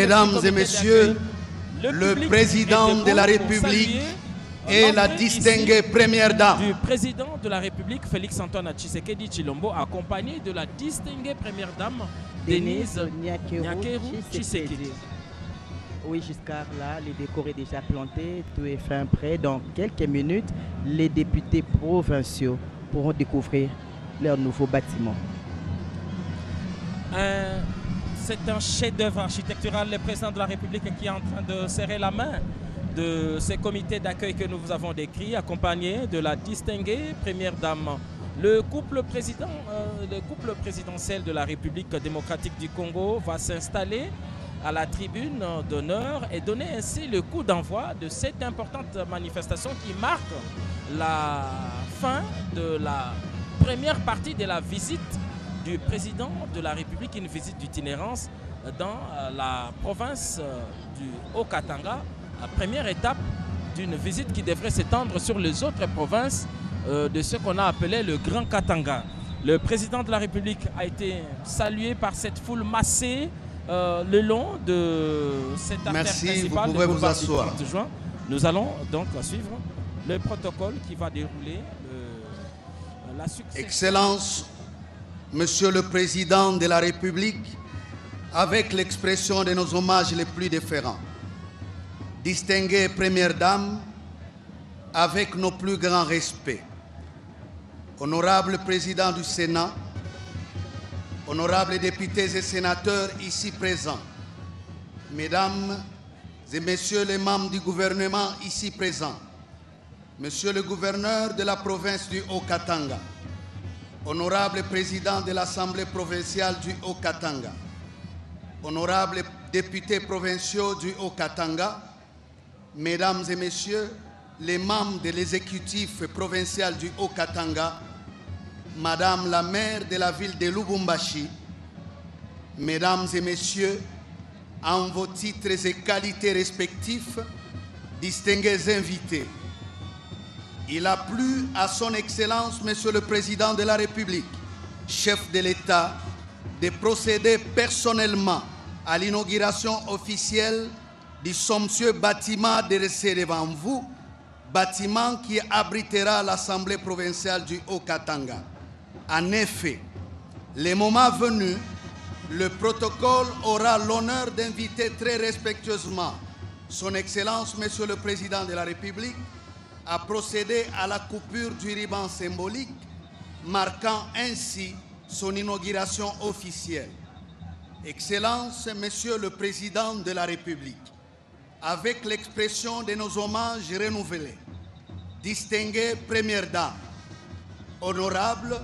Mesdames et messieurs, le président de la République et la distinguée première dame du président de la République, Félix Antoine Tshisekedi Tshilombo, accompagné de la distinguée première dame, Denise Nyakeru Tshisekedi. Oui, jusqu'à là, le décor est déjà planté, tout est fin prêt. Dans quelques minutes, les députés provinciaux pourront découvrir leur nouveau bâtiment. C'est un chef-d'œuvre architectural. Le président de la République qui est en train de serrer la main de ces comités d'accueil que nous vous avons décrits, accompagné de la distinguée première dame. Le couple présidentiel de la République démocratique du Congo va s'installer à la tribune d'honneur et donner ainsi le coup d'envoi de cette importante manifestation qui marque la fin de la première partie de la visite du président de la République, une visite d'itinérance dans la province du Haut-Katanga, la première étape d'une visite qui devrait s'étendre sur les autres provinces de ce qu'on a appelé le Grand Katanga. Le président de la République a été salué par cette foule massée le long de cette artère principale. Vous pouvez vous asseoir. Juin. Nous allons donc suivre le protocole qui va dérouler la succession. Excellence, Monsieur le Président de la République, avec l'expression de nos hommages les plus déférents, distinguée Première Dame, avec nos plus grands respects, honorable Président du Sénat, honorables députés et sénateurs ici présents, Mesdames et Messieurs les membres du gouvernement ici présents, Monsieur le gouverneur de la province du Haut-Katanga, honorable président de l'Assemblée provinciale du Haut-Katanga, honorables députés provinciaux du Haut-Katanga, Mesdames et Messieurs les membres de l'exécutif provincial du Haut-Katanga, Madame la maire de la ville de Lubumbashi, Mesdames et Messieurs, en vos titres et qualités respectifs, distingués invités, il a plu à son Excellence, Monsieur le Président de la République, chef de l'État, de procéder personnellement à l'inauguration officielle du somptueux bâtiment dressé devant vous, bâtiment qui abritera l'Assemblée provinciale du Haut-Katanga. En effet, le moment venu, le protocole aura l'honneur d'inviter très respectueusement son Excellence, Monsieur le Président de la République, à procéder à la coupure du ruban symbolique, marquant ainsi son inauguration officielle. Excellence, Monsieur le Président de la République, avec l'expression de nos hommages renouvelés, distinguée Première Dame, honorables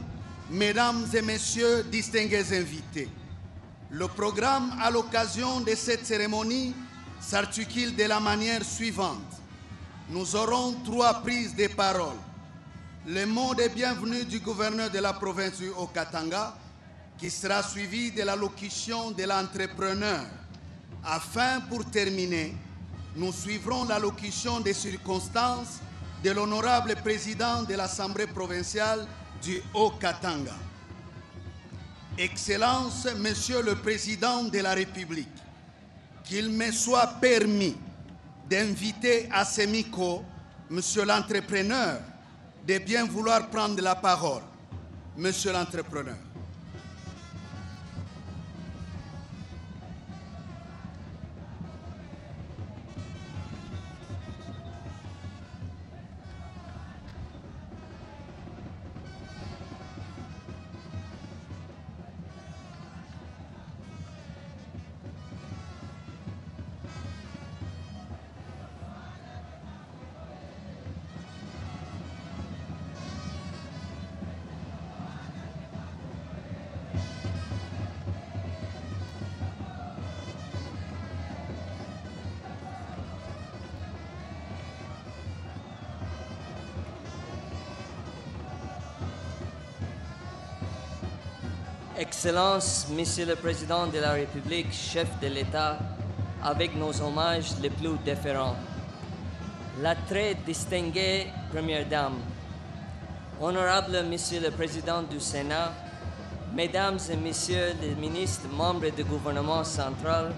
Mesdames et Messieurs distingués invités, le programme à l'occasion de cette cérémonie s'articule de la manière suivante. Nous aurons 3 prises de parole. Le mot de bienvenue du gouverneur de la province du Haut-Katanga, qui sera suivi de l'allocution de l'entrepreneur. Enfin, pour terminer, nous suivrons l'allocution des circonstances de l'honorable président de l'Assemblée provinciale du Haut-Katanga. Excellence, Monsieur le Président de la République, qu'il me soit permis d'inviter à ce micro, Monsieur l'entrepreneur, de bien vouloir prendre la parole. Monsieur l'entrepreneur. Excellence, Monsieur le Président de la République, chef de l'État, avec nos hommages les plus déférents. La très distinguée Première Dame, honorable Monsieur le Président du Sénat, Mesdames et Messieurs les ministres membres du gouvernement central,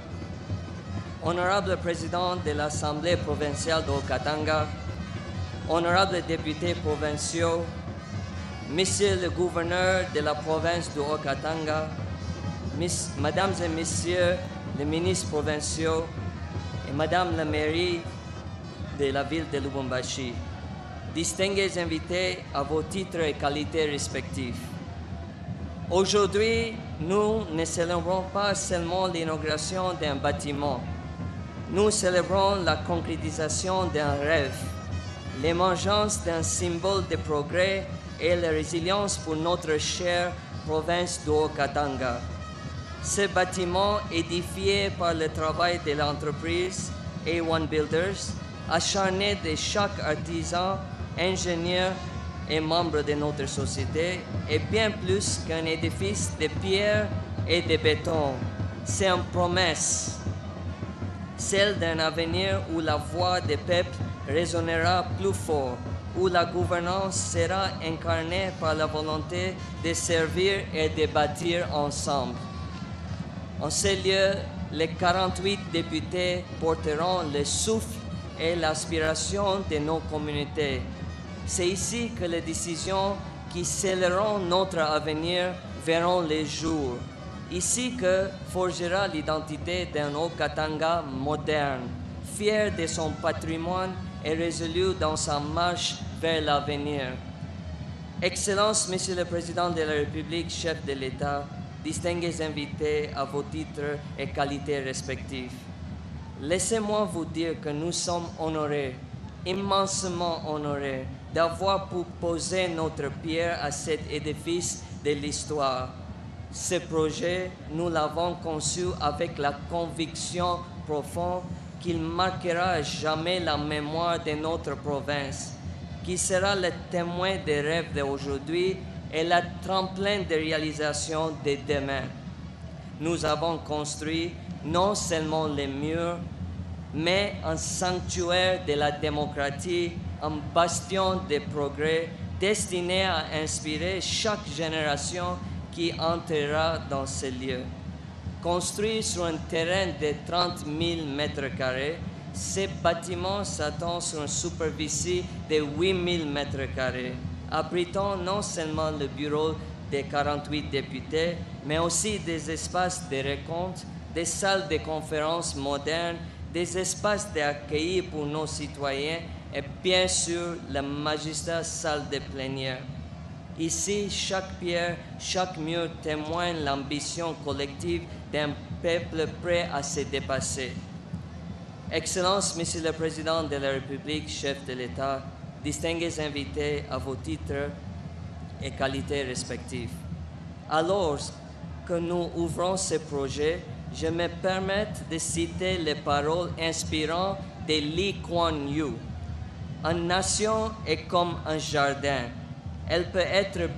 Honorable Président de l'Assemblée provinciale de Haut-Katanga, honorables députés provinciaux, Monsieur le gouverneur de la province de Haut-Katanga, Mesdames et Messieurs les ministres provinciaux et Madame la mairie de la ville de Lubumbashi, distingués invités à vos titres et qualités respectifs. Aujourd'hui, nous ne célébrons pas seulement l'inauguration d'un bâtiment, nous célébrons la concrétisation d'un rêve, l'émergence d'un symbole de progrès et la résilience pour notre chère province de Haut-Katanga. Ce bâtiment, édifié par le travail de l'entreprise A1 Builders, acharné de chaque artisan, ingénieur et membre de notre société, est bien plus qu'un édifice de pierre et de béton. C'est une promesse, celle d'un avenir où la voix des peuples résonnera plus fort, où la gouvernance sera incarnée par la volonté de servir et de bâtir ensemble. En ce lieu, les 48 députés porteront le souffle et l'aspiration de nos communautés. C'est ici que les décisions qui scelleront notre avenir verront le jour. Ici que forgera l'identité d'un Haut-Katanga moderne, fier de son patrimoine et résolu dans sa marche vers l'avenir. Excellence, Monsieur le Président de la République, chef de l'État, distingués invités à vos titres et qualités respectifs. Laissez-moi vous dire que nous sommes honorés, immensément honorés, d'avoir pu poser notre pierre à cet édifice de l'histoire. Ce projet, nous l'avons conçu avec la conviction profonde qu'il marquera à jamais la mémoire de notre province, qui sera le témoin des rêves d'aujourd'hui et la tremplin de réalisation de demain. Nous avons construit non seulement les murs, mais un sanctuaire de la démocratie, un bastion de progrès destiné à inspirer chaque génération qui entrera dans ce lieu. Construit sur un terrain de 30 000 m², ce bâtiment s'attend sur une superficie de 8 000 m², abritant non seulement le bureau des 48 députés, mais aussi des espaces de rencontre, des salles de conférences modernes, des espaces d'accueil pour nos citoyens et bien sûr la magistrat salle de plénière. Ici, chaque pierre, chaque mur témoigne l'ambition collective d'un peuple prêt à se dépasser. Excellence, Monsieur le Président de la République, chef de l'État, distingués invités à vos titres et qualités respectifs. Alors que nous ouvrons ce projet, je me permets de citer les paroles inspirantes de Lee Kuan Yew. Une nation est comme un jardin. Elle peut être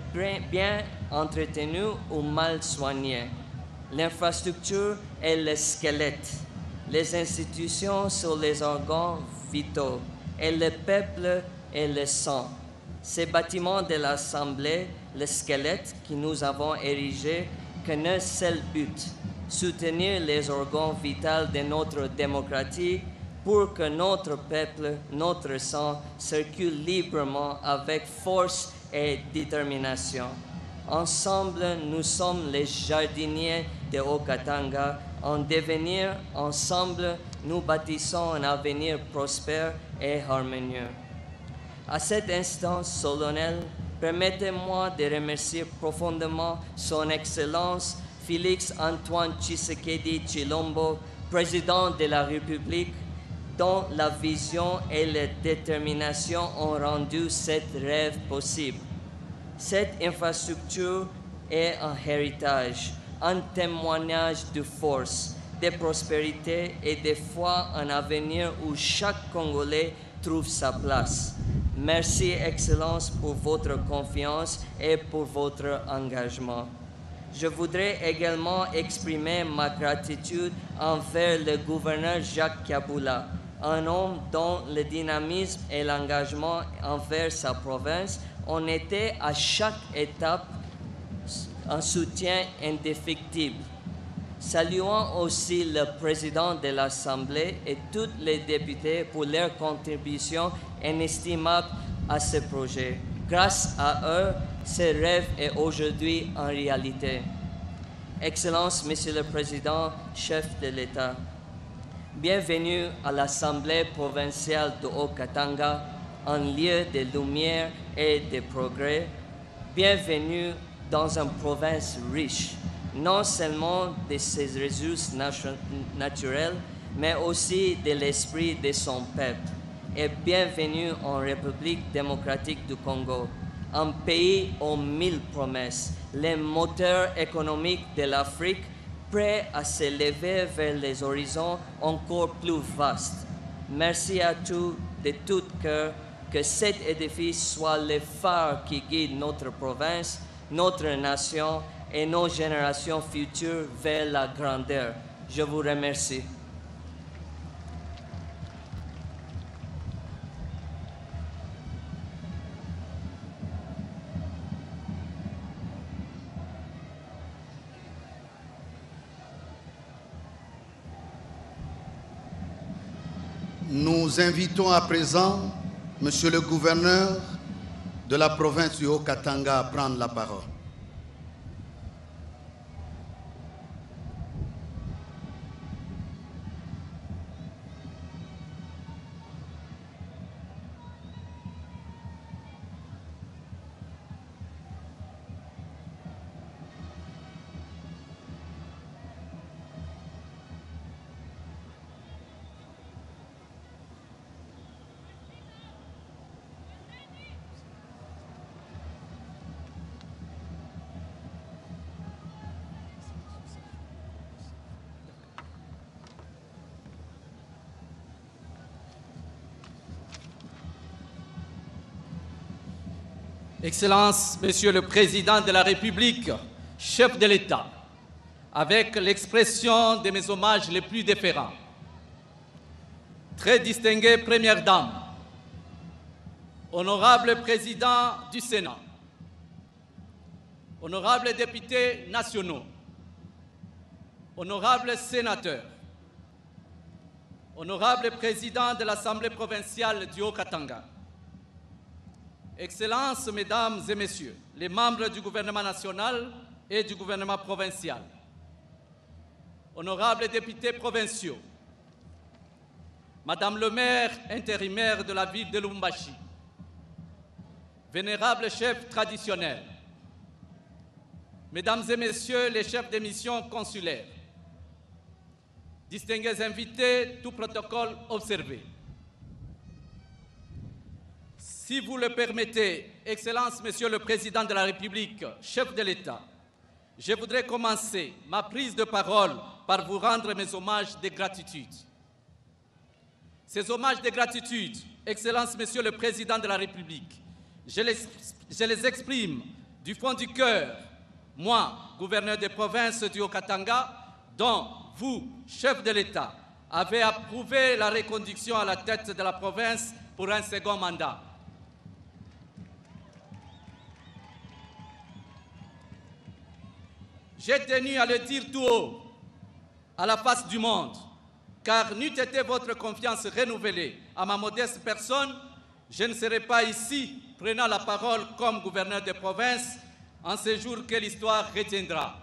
bien entretenue ou mal soignée. L'infrastructure est le squelette. Les institutions sont les organes vitaux et le peuple est le sang. Ces bâtiments de l'Assemblée, le squelette que nous avons érigé, qu'un seul but, soutenir les organes vitaux de notre démocratie pour que notre peuple, notre sang circule librement avec force et détermination. Ensemble, nous sommes les jardiniers de Haut-Katanga. En devenir, ensemble, nous bâtissons un avenir prospère et harmonieux. À cet instant solennel, permettez-moi de remercier profondément Son Excellence Félix Antoine Tshisekedi Tshilombo, président de la République, dont la vision et la détermination ont rendu ce rêve possible. Cette infrastructure est un héritage, un témoignage de force, de prospérité et de foi en un avenir où chaque Congolais trouve sa place. Merci, Excellence, pour votre confiance et pour votre engagement. Je voudrais également exprimer ma gratitude envers le gouverneur Jacques Kabula, un homme dont le dynamisme et l'engagement envers sa province ont été à chaque étape un soutien indéfectible. Saluons aussi le président de l'Assemblée et tous les députés pour leur contribution inestimable à ce projet. Grâce à eux, ce rêve est aujourd'hui en réalité. Excellences, Monsieur le Président, chef de l'État, bienvenue à l'Assemblée provinciale de Haut-Katanga, un lieu de lumière et de progrès. Bienvenue dans une province riche, non seulement de ses ressources naturelles, mais aussi de l'esprit de son peuple. Et bienvenue en République démocratique du Congo, un pays aux 1000 promesses, le moteur économique de l'Afrique, prêt à s'élever vers les horizons encore plus vastes. Merci à tous de tout cœur, que cet édifice soit le phare qui guide notre province, notre nation et nos générations futures vers la grandeur. Je vous remercie. Nous invitons à présent Monsieur le gouverneur de la province du Haut-Katanga à prendre la parole. Excellences, Monsieur le Président de la République, chef de l'État, avec l'expression de mes hommages les plus déférents, très distinguée Première Dame, honorable Président du Sénat, honorables députés nationaux, honorables sénateurs, honorable Président de l'Assemblée provinciale du Haut-Katanga, Excellences, Mesdames et Messieurs, les membres du gouvernement national et du gouvernement provincial, honorables députés provinciaux, Madame le maire intérimaire de la ville de Lubumbashi, vénérables chefs traditionnels, Mesdames et Messieurs les chefs de mission consulaires, distingués invités, tout protocole observé. Si vous le permettez, Excellence, Monsieur le Président de la République, chef de l'État, je voudrais commencer ma prise de parole par vous rendre mes hommages de gratitude. Ces hommages de gratitude, Excellence, Monsieur le Président de la République, je les exprime du fond du cœur, moi, gouverneur de province du Haut-Katanga, dont vous, chef de l'État, avez approuvé la reconduction à la tête de la province pour un second mandat. J'ai tenu à le dire tout haut, à la face du monde, car n'eût été votre confiance renouvelée à ma modeste personne, je ne serais pas ici prenant la parole comme gouverneur de province en ce jour que l'histoire retiendra.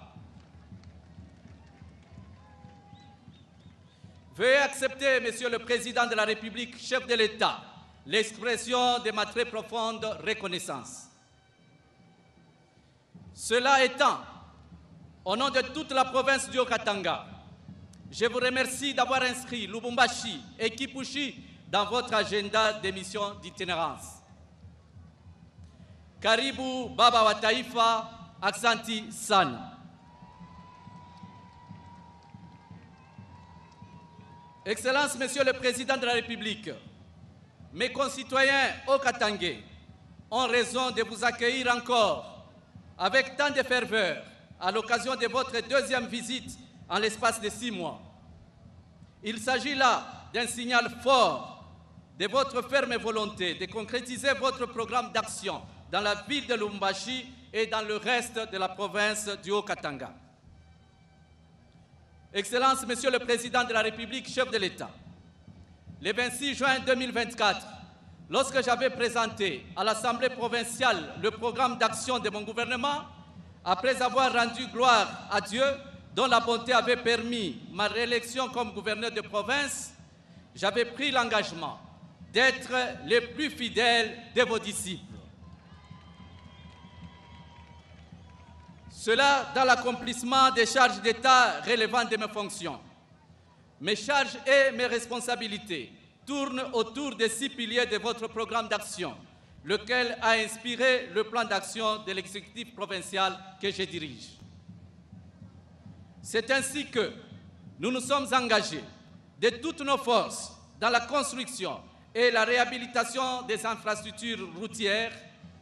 Veuillez accepter, Monsieur le Président de la République, chef de l'État, l'expression de ma très profonde reconnaissance. Cela étant, au nom de toute la province du Haut-Katanga, je vous remercie d'avoir inscrit Lubumbashi et Kipushi dans votre agenda d'émission d'itinérance. Karibu Baba wa Taifa, Aksanti Sana. Excellences, Monsieur le Président de la République, mes concitoyens haut-katangais ont raison de vous accueillir encore avec tant de ferveur à l'occasion de votre deuxième visite en l'espace de 6 mois. Il s'agit là d'un signal fort de votre ferme volonté de concrétiser votre programme d'action dans la ville de Lubumbashi et dans le reste de la province du Haut-Katanga. Excellences, Monsieur le Président de la République, chef de l'État, le 26 juin 2024, lorsque j'avais présenté à l'Assemblée provinciale le programme d'action de mon gouvernement, après avoir rendu gloire à Dieu, dont la bonté avait permis ma réélection comme gouverneur de province, j'avais pris l'engagement d'être le plus fidèle de vos disciples. Cela dans l'accomplissement des charges d'État relevant de mes fonctions. Mes charges et mes responsabilités tournent autour des 6 piliers de votre programme d'action, lequel a inspiré le plan d'action de l'exécutif provincial que je dirige. C'est ainsi que nous nous sommes engagés de toutes nos forces dans la construction et la réhabilitation des infrastructures routières,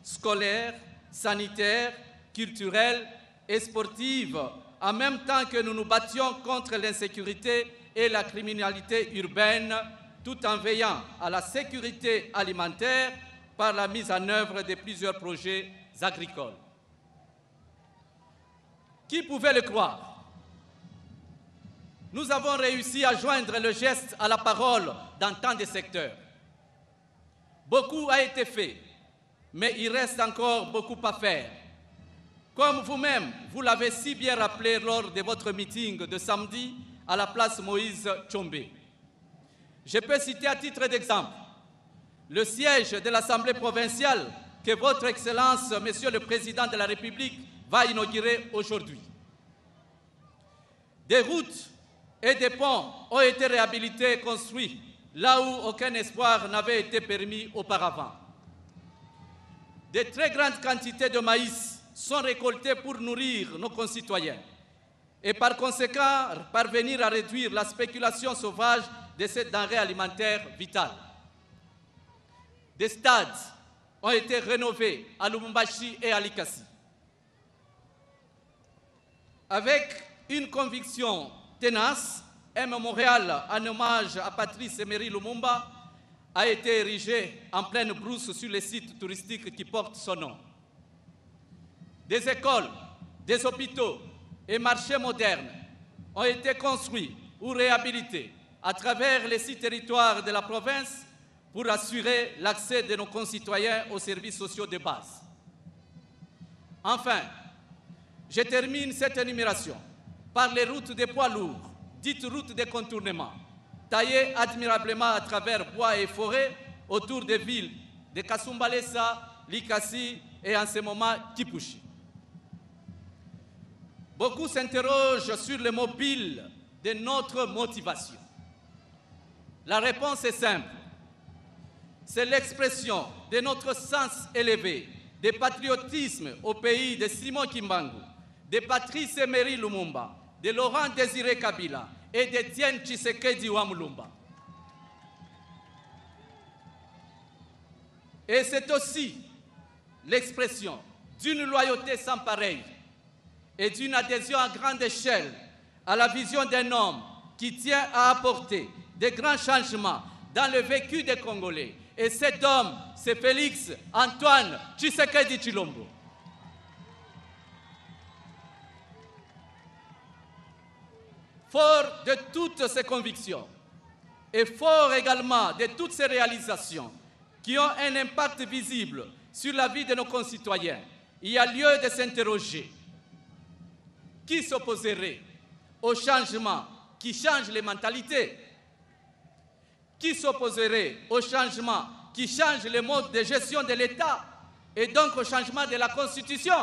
scolaires, sanitaires, culturelles et sportives, en même temps que nous nous battions contre l'insécurité et la criminalité urbaine, tout en veillant à la sécurité alimentaire par la mise en œuvre de plusieurs projets agricoles. Qui pouvait le croire? Nous avons réussi à joindre le geste à la parole dans tant de secteurs. Beaucoup a été fait, mais il reste encore beaucoup à faire. Comme vous-même, vous l'avez si bien rappelé lors de votre meeting de samedi à la place Moïse Tchombe. Je peux citer à titre d'exemple le siège de l'Assemblée provinciale que votre Excellence, Monsieur le Président de la République, va inaugurer aujourd'hui. Des routes et des ponts ont été réhabilités et construits là où aucun espoir n'avait été permis auparavant. De très grandes quantités de maïs sont récoltées pour nourrir nos concitoyens et par conséquent parvenir à réduire la spéculation sauvage de cette denrée alimentaire vitale. Des stades ont été rénovés à Lubumbashi et à Likasi. Avec une conviction tenace, un mémorial en hommage à Patrice Emery Lumumba a été érigé en pleine brousse sur les sites touristiques qui portent son nom. Des écoles, des hôpitaux et marchés modernes ont été construits ou réhabilités à travers les 6 territoires de la province pour assurer l'accès de nos concitoyens aux services sociaux de base. Enfin, je termine cette énumération par les routes des poids lourds, dites routes de contournement, taillées admirablement à travers bois et forêts autour des villes de Kasumbalesa, Likasi et en ce moment Kipushi. Beaucoup s'interrogent sur le mobile de notre motivation. La réponse est simple. C'est l'expression de notre sens élevé, de patriotisme au pays de Simon Kimbangu, de Patrice Emery Lumumba, de Laurent Désiré Kabila et d'Étienne Tshisekedi Wamulumba. Et c'est aussi l'expression d'une loyauté sans pareille et d'une adhésion à grande échelle à la vision d'un homme qui tient à apporter de grands changements dans le vécu des Congolais. Et cet homme, c'est Félix Antoine Tshisekedi Tshilombo. Fort de toutes ces convictions et fort également de toutes ces réalisations qui ont un impact visible sur la vie de nos concitoyens, il y a lieu de s'interroger. Qui s'opposerait au changement qui change les mentalités? Qui s'opposerait au changement qui change le mode de gestion de l'État et donc au changement de la Constitution?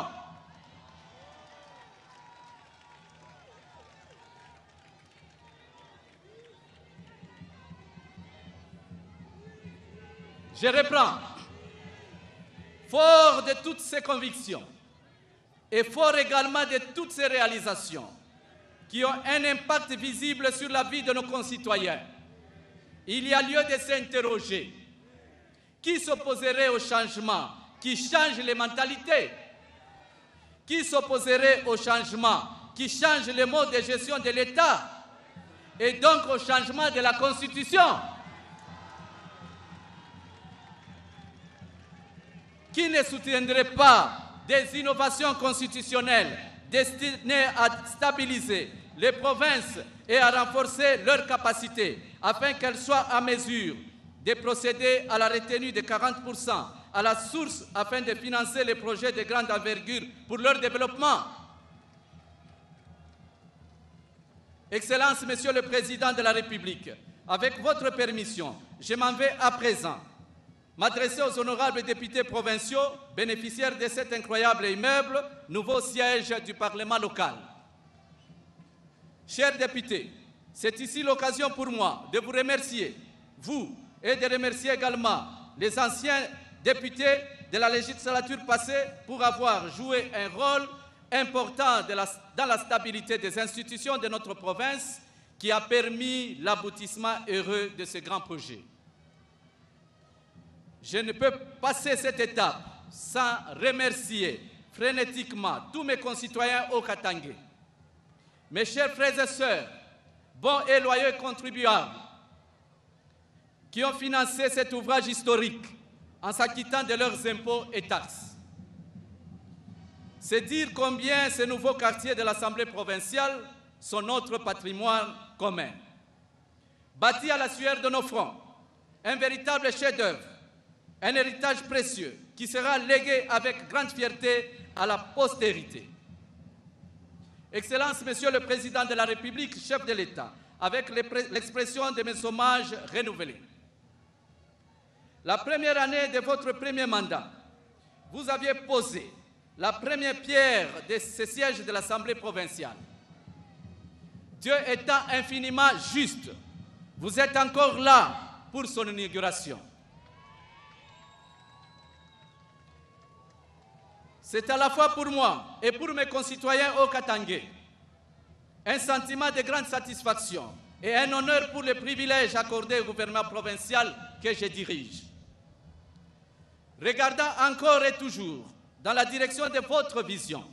Je reprends. Fort de toutes ces convictions et fort également de toutes ces réalisations qui ont un impact visible sur la vie de nos concitoyens, il y a lieu de s'interroger. Qui s'opposerait au changement qui change les mentalités? Qui s'opposerait au changement qui change le mode de gestion de l'État et donc au changement de la Constitution? Qui ne soutiendrait pas des innovations constitutionnelles destinées à stabiliser les provinces et à renforcer leurs capacités afin qu'elles soient à mesure de procéder à la retenue de 40% à la source afin de financer les projets de grande envergure pour leur développement. Excellence, Monsieur le Président de la République, avec votre permission, je m'en vais à présent m'adresser aux honorables députés provinciaux bénéficiaires de cet incroyable immeuble, nouveau siège du Parlement local. Chers députés, c'est ici l'occasion pour moi de vous remercier, vous, et de remercier également les anciens députés de la législature passée pour avoir joué un rôle important dans la stabilité des institutions de notre province qui a permis l'aboutissement heureux de ce grand projet. Je ne peux passer cette étape sans remercier frénétiquement tous mes concitoyens au Katangé. Mes chers frères et sœurs, bons et loyaux contribuables, qui ont financé cet ouvrage historique en s'acquittant de leurs impôts et taxes. C'est dire combien ces nouveaux quartiers de l'Assemblée provinciale sont notre patrimoine commun. Bâtis à la sueur de nos fronts, un véritable chef-d'œuvre, un héritage précieux qui sera légué avec grande fierté à la postérité. Excellence, Monsieur le Président de la République, chef de l'État, avec l'expression de mes hommages renouvelés. La première année de votre premier mandat, vous aviez posé la première pierre de ce siège de l'Assemblée provinciale. Dieu étant infiniment juste, vous êtes encore là pour son inauguration. C'est à la fois pour moi et pour mes concitoyens au Katangé un sentiment de grande satisfaction et un honneur pour les privilèges accordés au gouvernement provincial que je dirige. Regardant encore et toujours dans la direction de votre vision,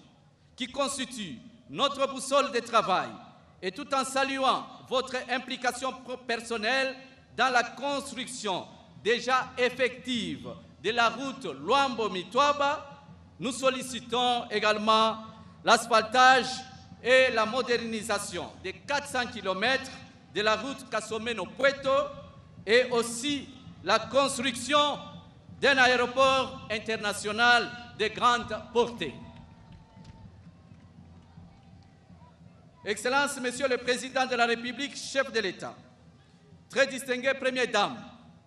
qui constitue notre boussole de travail, et tout en saluant votre implication personnelle dans la construction déjà effective de la route Luambo-Mitwaba, nous sollicitons également l'asphaltage et la modernisation des 400 km de la route Kasomeno-Pueto et aussi la construction d'un aéroport international de grande portée. Excellence, Monsieur le Président de la République, chef de l'État, très distinguées Premières Dames,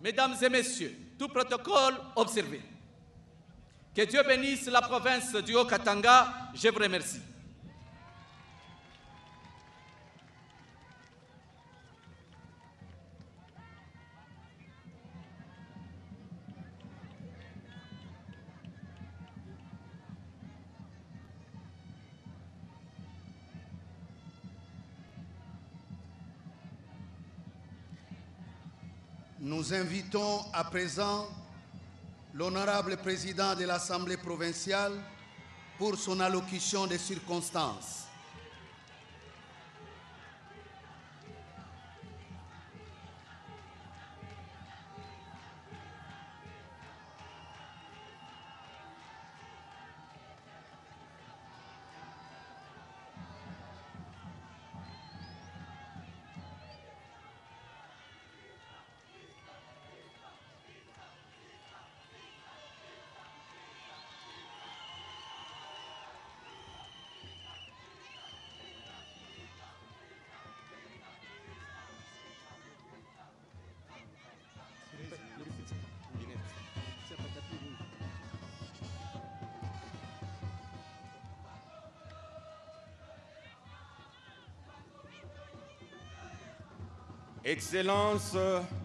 Mesdames et Messieurs, tout protocole observé. Que Dieu bénisse la province du Haut-Katanga, je vous remercie. Nous invitons à présent l'honorable président de l'Assemblée provinciale pour son allocution des circonstances. Excellence,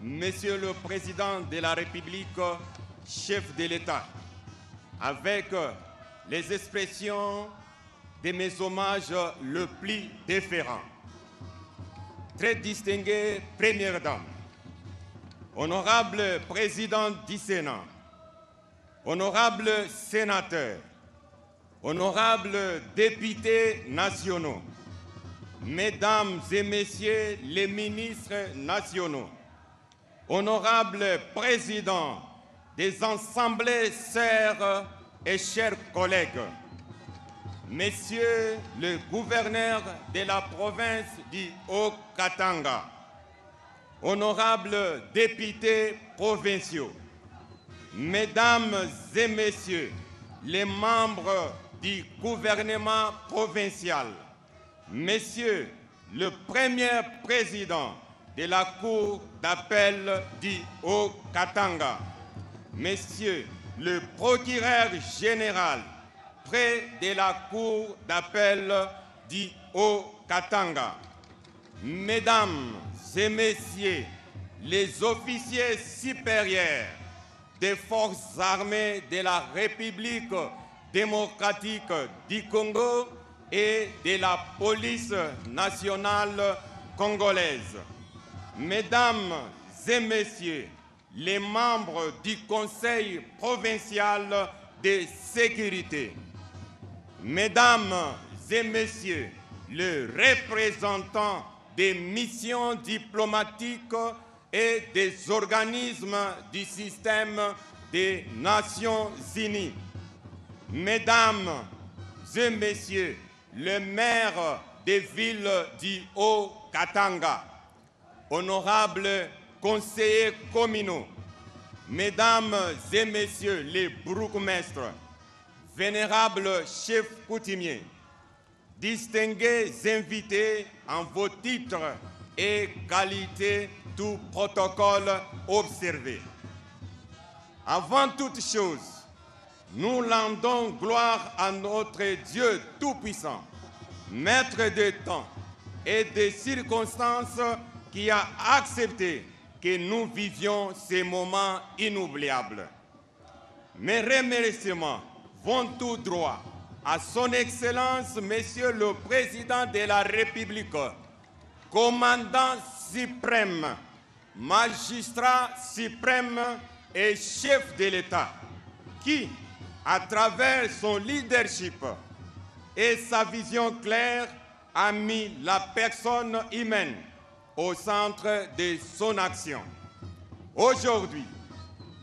Monsieur le Président de la République, chef de l'État, avec les expressions de mes hommages le plus déférents. Très distinguée Première Dame, honorable Président du Sénat, honorables sénateurs, honorables députés nationaux, Mesdames et Messieurs les ministres nationaux, honorables présidents des assemblées, sœurs et chers collègues, Monsieur le gouverneur de la province du Haut-Katanga, honorables députés provinciaux, mesdames et messieurs les membres du gouvernement provincial, messieurs le premier président de la Cour d'appel du Haut-Katanga, messieurs le procureur général près de la Cour d'appel du Haut-Katanga, mesdames et messieurs les officiers supérieurs des forces armées de la République démocratique du Congo et de la police nationale congolaise, mesdames et messieurs les membres du Conseil provincial de sécurité, mesdames et messieurs les représentants des missions diplomatiques et des organismes du système des Nations Unies, mesdames et messieurs les maires des villes du Haut-Katanga, honorables conseillers communaux, mesdames et messieurs les bourgmestres, vénérables chefs coutumiers, distingués invités en vos titres et qualités, tout protocole observé. Avant toute chose, nous rendons gloire à notre Dieu Tout-Puissant, Maître des temps et des circonstances, qui a accepté que nous vivions ces moments inoubliables. Mes remerciements vont tout droit à son Excellence, Monsieur le Président de la République, commandant suprême, magistrat suprême et chef de l'État, qui, à travers son leadership et sa vision claire, a mis la personne humaine au centre de son action. Aujourd'hui,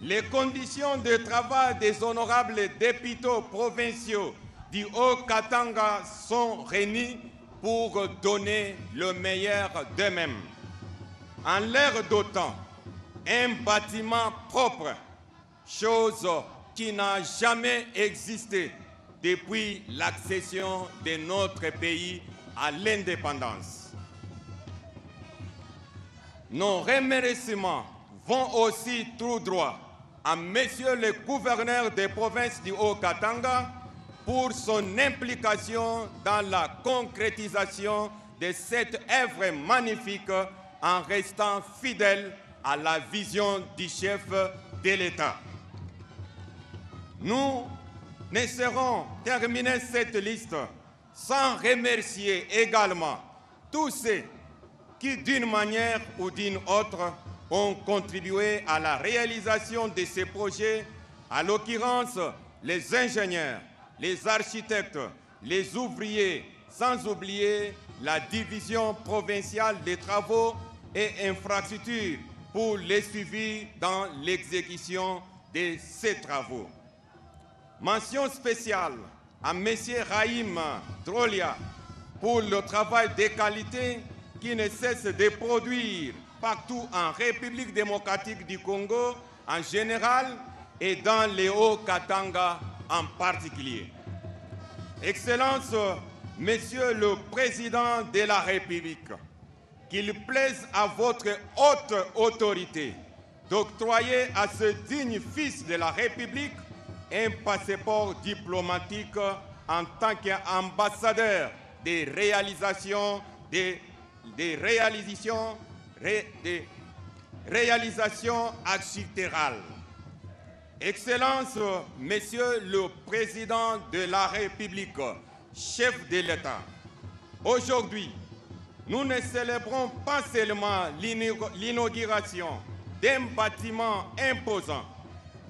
les conditions de travail des honorables députés provinciaux du Haut-Katanga sont réunies pour donner le meilleur d'eux-mêmes. En leur dotant un bâtiment propre, chose qui n'a jamais existé depuis l'accession de notre pays à l'indépendance. Nos remerciements vont aussi tout droit à Monsieur le gouverneur des provinces du Haut-Katanga pour son implication dans la concrétisation de cette œuvre magnifique, en restant fidèle à la vision du chef de l'État. Nous ne saurons terminer cette liste sans remercier également tous ceux qui, d'une manière ou d'une autre, ont contribué à la réalisation de ces projets, à l'occurrence les ingénieurs, les architectes, les ouvriers, sans oublier la division provinciale des travaux et infrastructures pour les suivis dans l'exécution de ces travaux. Mention spéciale à M. Raïm Drolia pour le travail de qualité qui ne cesse de produire partout en République démocratique du Congo en général et dans les Haut-Katanga en particulier. Excellence, Monsieur le Président de la République, qu'il plaise à votre haute autorité d'octroyer à ce digne fils de la République un passeport diplomatique en tant qu'ambassadeur des réalisations architecturales. Excellence, Monsieur le Président de la République, chef de l'État, aujourd'hui, nous ne célébrons pas seulement l'inauguration d'un bâtiment imposant,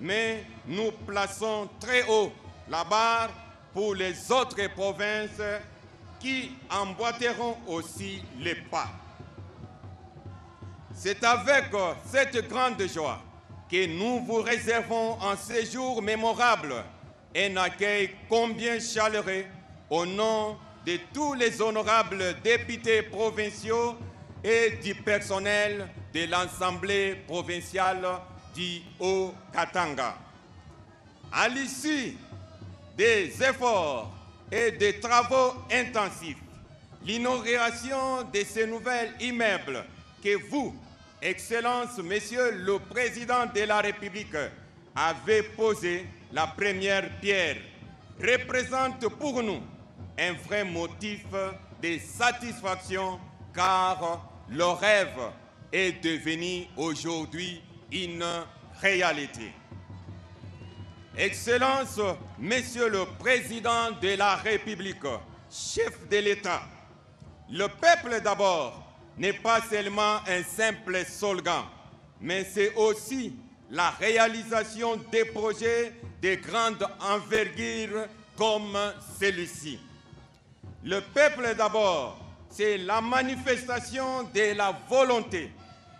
mais nous plaçons très haut la barre pour les autres provinces qui emboîteront aussi les pas. C'est avec cette grande joie que nous vous réservons un séjour mémorable, un accueil combien chaleureux au nom de tous les honorables députés provinciaux et du personnel de l'Assemblée provinciale du Haut-Katanga. À l'issue des efforts et des travaux intensifs, l'inauguration de ce nouvel immeuble que vous, Excellence, Monsieur le Président de la République, avez posé la première pierre, représente pour nous un vrai motif de satisfaction car le rêve est devenu aujourd'hui une réalité. Excellence, Monsieur le Président de la République, chef de l'État, le peuple d'abord n'est pas seulement un simple slogan, mais c'est aussi la réalisation des projets de grande envergure comme celui-ci. Le peuple d'abord, c'est la manifestation de la volonté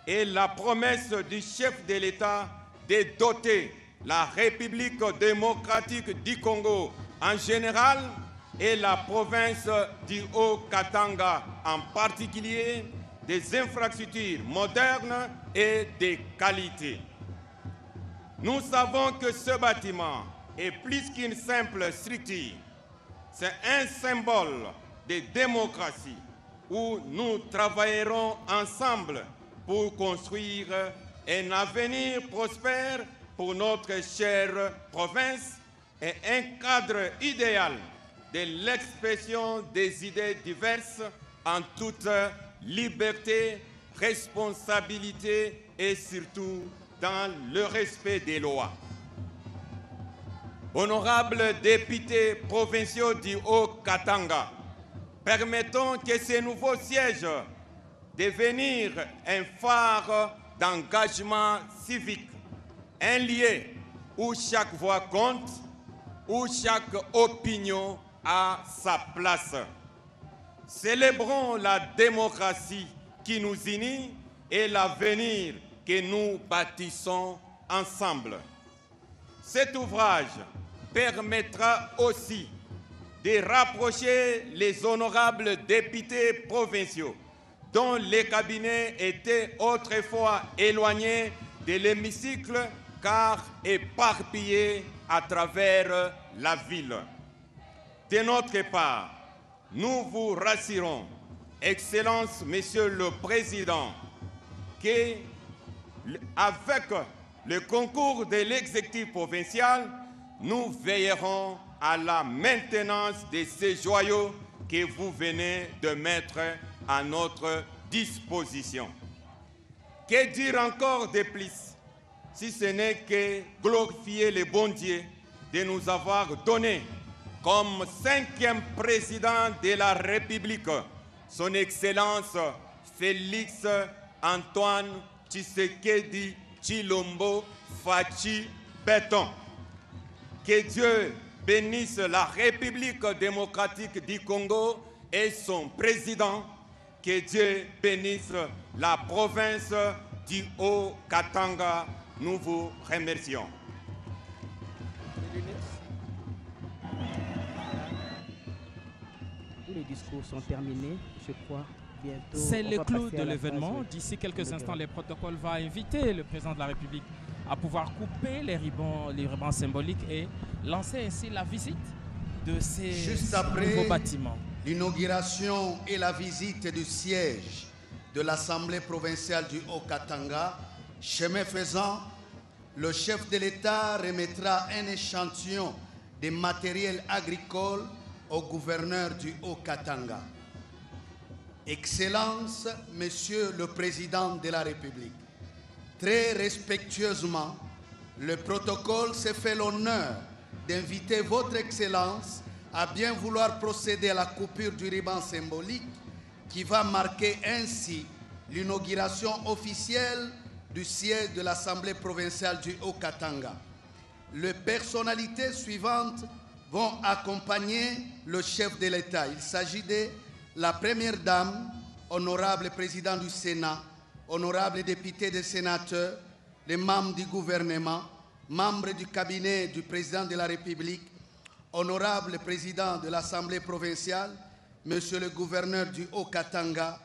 et la promesse du chef de l'État de doter la République démocratique du Congo en général et la province du Haut-Katanga en particulier des infrastructures modernes et de qualité. Nous savons que ce bâtiment est plus qu'une simple structure. C'est un symbole de démocratie où nous travaillerons ensemble pour construire un avenir prospère pour notre chère province et un cadre idéal de l'expression des idées diverses en toute liberté, responsabilité et surtout dans le respect des lois. Honorables députés provinciaux du Haut-Katanga, permettons que ce nouveau siège devienne un phare d'engagement civique, un lieu où chaque voix compte, où chaque opinion a sa place. Célébrons la démocratie qui nous unit et l'avenir que nous bâtissons ensemble. Cet ouvrage permettra aussi de rapprocher les honorables députés provinciaux dont les cabinets étaient autrefois éloignés de l'hémicycle car éparpillés à travers la ville. De notre part, nous vous rassurons, Excellence, Monsieur le Président, qu'avec le concours de l'exécutif provincial, nous veillerons à la maintenance de ces joyaux que vous venez de mettre à notre disposition. Que dire encore de plus, si ce n'est que glorifier le bon Dieu de nous avoir donné comme 5e président de la République, son Excellence Félix Antoine Tshisekedi Tshilombo Fachi Beton. Que Dieu bénisse la République démocratique du Congo et son président. Que Dieu bénisse la province du Haut-Katanga. Nous vous remercions. Tous les discours sont terminés, je crois. C'est le clou de l'événement. D'ici quelques instants, les protocoles vont inviter le président de la République à pouvoir couper les rubans symboliques et lancer ainsi la visite de ces nouveaux bâtiments. L'inauguration et la visite du siège de l'Assemblée provinciale du Haut-Katanga, chemin faisant, le chef de l'État remettra un échantillon de matériel agricole au gouverneur du Haut-Katanga. Excellence, Monsieur le Président de la République, très respectueusement, le protocole se fait l'honneur d'inviter Votre Excellence à bien vouloir procéder à la coupure du ruban symbolique qui va marquer ainsi l'inauguration officielle du siège de l'Assemblée provinciale du Haut-Katanga. Les personnalités suivantes vont accompagner le chef de l'État. Il s'agit de la Première Dame, honorable président du Sénat, honorable député et sénateurs, les membres du gouvernement, membres du cabinet du président de la République, honorable président de l'Assemblée provinciale, monsieur le gouverneur du Haut-Katanga,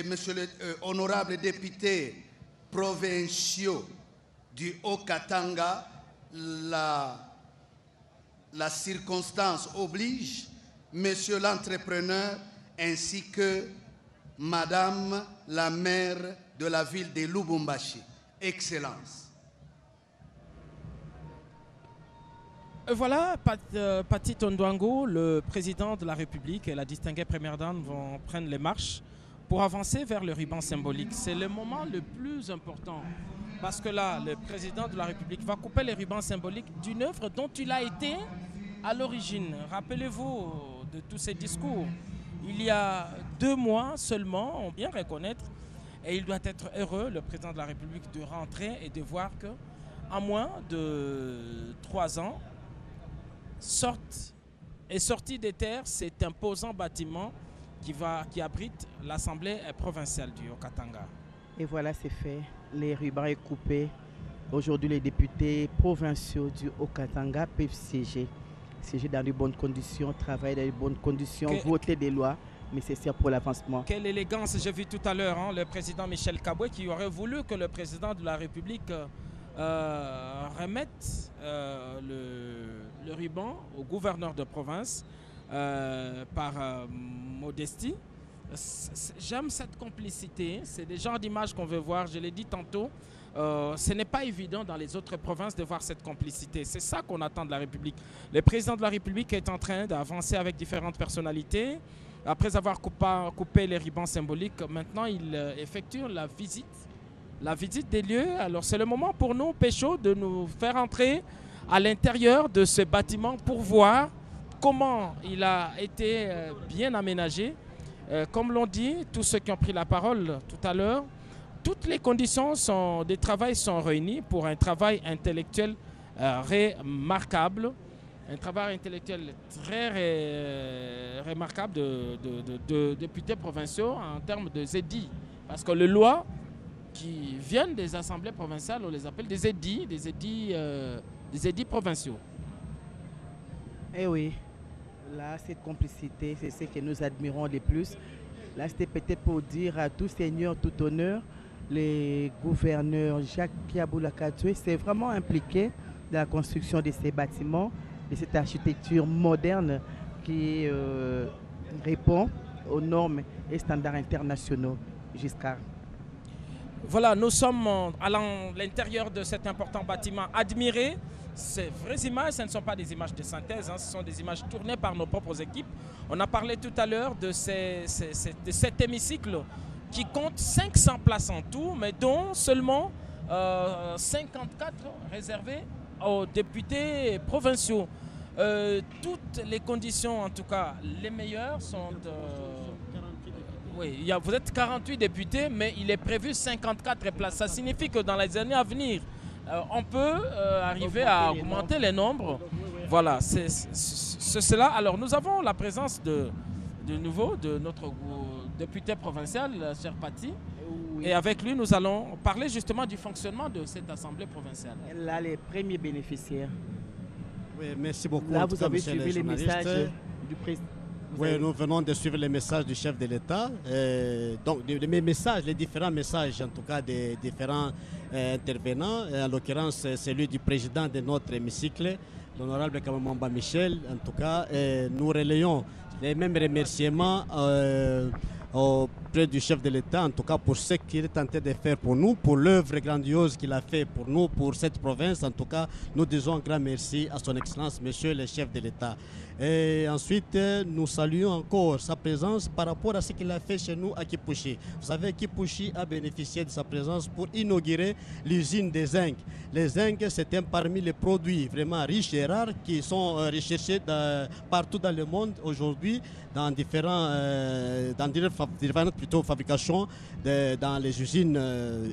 monsieur le honorable député provinciaux du Haut-Katanga, la circonstance oblige, monsieur l'entrepreneur, ainsi que madame la maire de la ville de Lubumbashi. Excellence. Voilà, Pati Tondouango, le président de la République et la distinguée première dame vont prendre les marches pour avancer vers le ruban symbolique. C'est le moment le plus important parce que là, le président de la République va couper les rubans symboliques d'une œuvre dont il a été à l'origine. Rappelez-vous de tous ces discours. Il y a 2 mois seulement, on bien reconnaître, et il doit être heureux, le président de la République, de rentrer et de voir qu'en moins de 3 ans, sorti des terres cet imposant bâtiment qui abrite l'Assemblée provinciale du Haut-Katanga. Et voilà, c'est fait. Les rubans est coupé. Aujourd'hui, les députés provinciaux du Haut-Katanga peuvent siéger dans de bonnes conditions, travailler dans de bonnes conditions, voter des lois nécessaires pour l'avancement. Quelle élégance, j'ai vu tout à l'heure le président Michel Kaboué qui aurait voulu que le président de la République remette le ruban au gouverneur de province par modestie. J'aime cette complicité, c'est des genres d'images qu'on veut voir, je l'ai dit tantôt. Ce n'est pas évident dans les autres provinces de voir cette complicité. C'est ça qu'on attend de la République. Le président de la République est en train d'avancer avec différentes personnalités. Après avoir coupé les rubans symboliques, maintenant il effectue la visite des lieux. Alors c'est le moment pour nous, Pécho, de nous faire entrer à l'intérieur de ce bâtiment pour voir comment il a été bien aménagé. Comme l'ont dit tous ceux qui ont pris la parole tout à l'heure, toutes les conditions de travail sont réunies pour un travail intellectuel remarquable, un travail intellectuel très remarquable de députés provinciaux en termes de ZEDI. Parce que les lois qui viennent des assemblées provinciales, on les appelle des ZEDI provinciaux. Eh oui, là, cette complicité, c'est ce que nous admirons le plus. Là, c'était peut-être pour dire à tout seigneur, tout honneur, les gouverneurs Jacques Piaboula-Katoué s'est vraiment impliqué dans la construction de ces bâtiments, de cette architecture moderne qui répond aux normes et standards internationaux. Giscard. Voilà, nous sommes à l'intérieur de cet important bâtiment admiré. Ces vraies images, ce ne sont pas des images de synthèse, ce sont des images tournées par nos propres équipes. On a parlé tout à l'heure de cet hémicycle qui compte 500 places en tout, mais dont seulement 54 réservées aux députés provinciaux. Toutes les conditions, en tout cas les meilleures, sont... oui, vous êtes 48 députés, mais il est prévu 54 places. Ça signifie que dans les années à venir, on peut arriver à augmenter les nombres. Voilà, c'est cela. Alors, nous avons la présence de nouveau de notre député provincial, cher Pati. Oui. Et avec lui, nous allons parler justement du fonctionnement de cette assemblée provinciale. Là, les premiers bénéficiaires. Oui, merci beaucoup. Là, vous avez suivi les messages du président. Oui, nous venons de suivre les messages du chef de l'État. Donc, les différents messages, en tout cas, des différents intervenants, en l'occurrence, celui du président de notre hémicycle, l'honorable Kamamamba Michel. En tout cas, nous relayons les mêmes remerciements auprès du chef de l'État, en tout cas pour ce qu'il est tenté de faire pour nous, pour l'œuvre grandiose qu'il a fait pour nous, pour cette province. En tout cas, nous disons un grand merci à son Excellence, Monsieur le chef de l'État. Et ensuite, nous saluons encore sa présence par rapport à ce qu'il a fait chez nous à Kipushi. Vous savez, Kipushi a bénéficié de sa présence pour inaugurer l'usine des zinc. Les zinc, c'est un parmi les produits vraiment riches et rares qui sont recherchés partout dans le monde aujourd'hui, dans différentes fabrications, dans les usines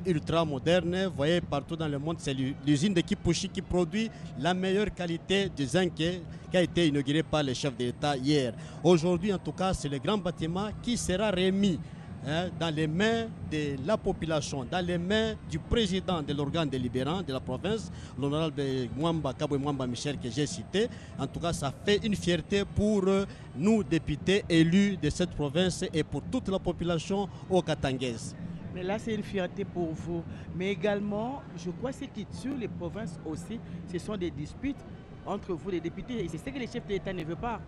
ultra modernes. Vous voyez, partout dans le monde, c'est l'usine de Kipushi qui produit la meilleure qualité de zinc qui a été inaugurée par le chef de l'État hier. Aujourd'hui, en tout cas, c'est le grand bâtiment qui sera remis dans les mains de la population, dans les mains du président de l'organe délibérant de la province, l'honorable Mwamba Kabwe Mwamba Michel que j'ai cité. En tout cas, ça fait une fierté pour nous, députés élus de cette province et pour toute la population okatangaise. Mais là, c'est une fierté pour vous. Mais également, je crois que ce qui tue les provinces aussi, ce sont des disputes entre vous, les députés. Et c'est ce que les chefs de l'État ne veulent pas.